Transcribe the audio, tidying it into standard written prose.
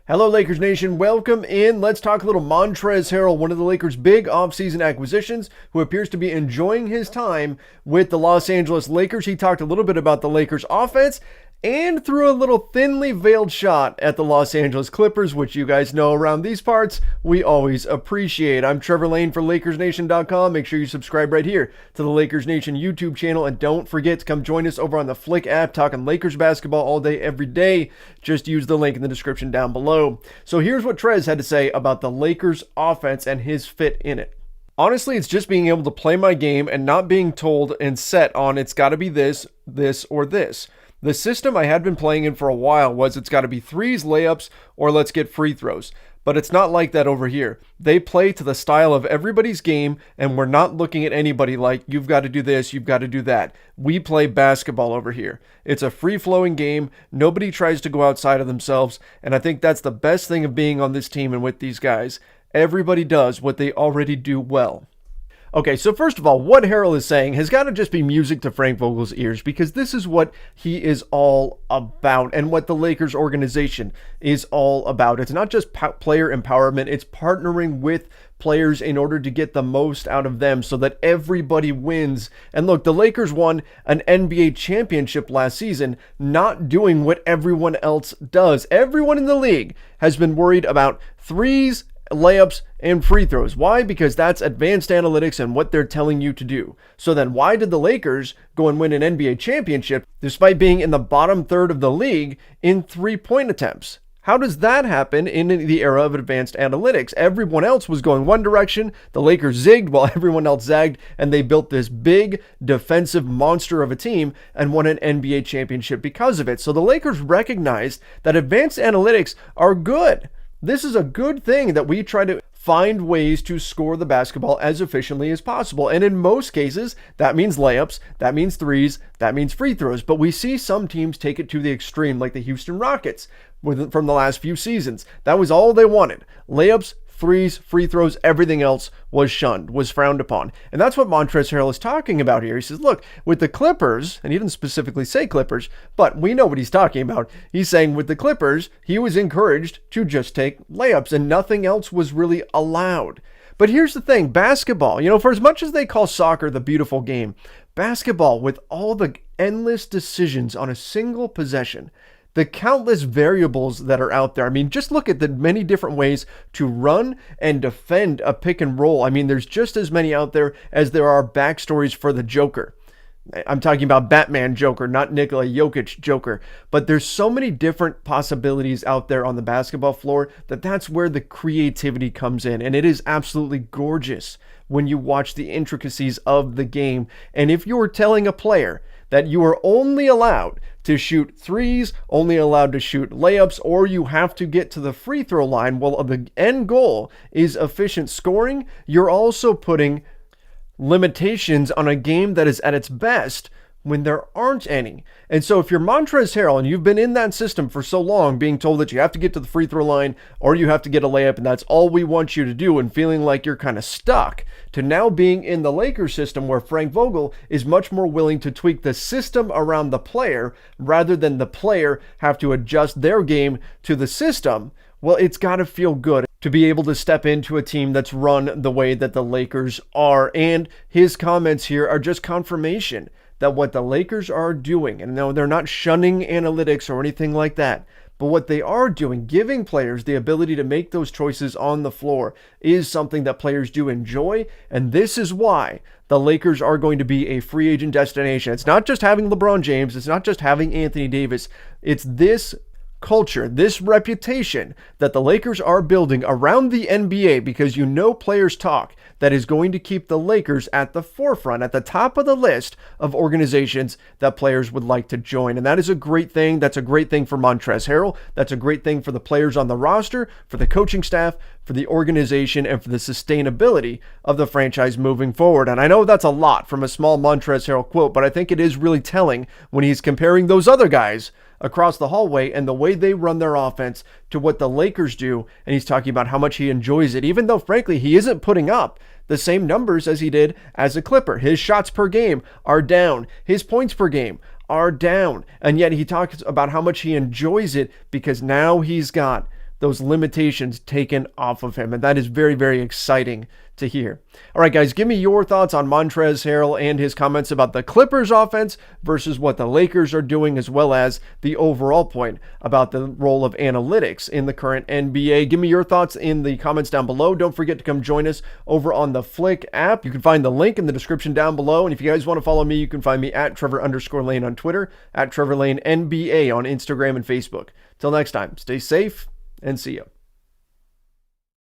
Hello, Lakers Nation. Welcome in. Let's talk a little Montrezl Harrell, one of the Lakers' big offseason acquisitions, who appears to be enjoying his time with the Los Angeles Lakers. He talked a little bit about the Lakers' offense and threw a little thinly veiled shot at the Los Angeles Clippers, which you guys know around these parts we always appreciate. I'm Trevor Lane for LakersNation.com. Make sure you subscribe right here to the Lakers Nation YouTube channel, and don't forget to come join us over on the Flick app, talking Lakers basketball all day, every day. Just use the link in the description down below. So here's what Trez had to say about the Lakers offense and his fit in it. Honestly, it's just being able to play my game and not being told and set on it's got to be this, this, or this. The system I had been playing in for a while was it's got to be threes, layups, or let's get free throws. But it's not like that over here. They play to the style of everybody's game, and we're not looking at anybody like, you've got to do this, you've got to do that. We play basketball over here. It's a free-flowing game. Nobody tries to go outside of themselves, and I think that's the best thing of being on this team and with these guys. Everybody does what they already do well. Okay, so first of all, what Harrell is saying has got to just be music to Frank Vogel's ears, because this is what he is all about and what the Lakers organization is all about. It's not just player empowerment, it's partnering with players in order to get the most out of them so that everybody wins. And look, the Lakers won an NBA championship last season, not doing what everyone else does. Everyone in the league has been worried about threes, layups, and free throws. Why? Because that's advanced analytics and what they're telling you to do. So then why did the Lakers go and win an NBA championship despite being in the bottom third of the league in three-point attempts? How does that happen in the era of advanced analytics? Everyone else was going one direction, the Lakers zigged while everyone else zagged, and they built this big defensive monster of a team and won an NBA championship because of it. So the Lakers recognized that advanced analytics are good. This is a good thing that we try to find ways to score the basketball as efficiently as possible. And in most cases, that means layups, that means threes, that means free throws. But we see some teams take it to the extreme, like the Houston Rockets from the last few seasons. That was all they wanted. Layups, threes, free throws, everything else was shunned, was frowned upon. And that's what Montrezl Harrell is talking about here. He says, look, with the Clippers, and he didn't specifically say Clippers, but we know what he's talking about. He's saying with the Clippers, he was encouraged to just take layups and nothing else was really allowed. But here's the thing, basketball, for as much as they call soccer the beautiful game, basketball with all the endless decisions on a single possession, the countless variables that are out there. I mean, just look at the many different ways to run and defend a pick and roll. I mean, there's just as many out there as there are backstories for the Joker. I'm talking about Batman Joker, not Nikola Jokic Joker. But there's so many different possibilities out there on the basketball floor that's where the creativity comes in. And it is absolutely gorgeous when you watch the intricacies of the game. And if you're telling a player that you are only allowed to shoot threes, only allowed to shoot layups, or you have to get to the free throw line, well, the end goal is efficient scoring, you're also putting limitations on a game that is at its best when there aren't any. And so if you're Montrezl Harrell and you've been in that system for so long, being told that you have to get to the free throw line or you have to get a layup and that's all we want you to do, and feeling like you're kind of stuck, to now being in the Lakers system where Frank Vogel is much more willing to tweak the system around the player rather than the player have to adjust their game to the system, well, it's got to feel good to be able to step into a team that's run the way that the Lakers are. And his comments here are just confirmation that what the Lakers are doing, and no, they're not shunning analytics or anything like that, but what they are doing, giving players the ability to make those choices on the floor, is something that players do enjoy. And this is why the Lakers are going to be a free agent destination. It's not just having LeBron James. It's not just having Anthony Davis. It's this culture, this reputation that the Lakers are building around the NBA, because players talk, that is going to keep the Lakers at the forefront, at the top of the list of organizations that players would like to join. And that is a great thing. That's a great thing for Montrezl Harrell. That's a great thing for the players on the roster, for the coaching staff, for the organization, and for the sustainability of the franchise moving forward. And I know that's a lot from a small Montrezl Harrell quote, but I think it is really telling when he's comparing those other guys across the hallway and the way they run their offense to what the Lakers do. And he's talking about how much he enjoys it, even though, frankly, he isn't putting up the same numbers as he did as a Clipper. His shots per game are down. His points per game are down. And yet he talks about how much he enjoys it because now he's got those limitations taken off of him. And that is very, very exciting to hear. All right, guys, give me your thoughts on Montrezl Harrell and his comments about the Clippers offense versus what the Lakers are doing, as well as the overall point about the role of analytics in the current NBA. Give me your thoughts in the comments down below. Don't forget to come join us over on the Flick app. You can find the link in the description down below. And if you guys want to follow me, you can find me at Trevor_Lane on Twitter, at Trevor Lane NBA on Instagram and Facebook. Till next time, stay safe and see you.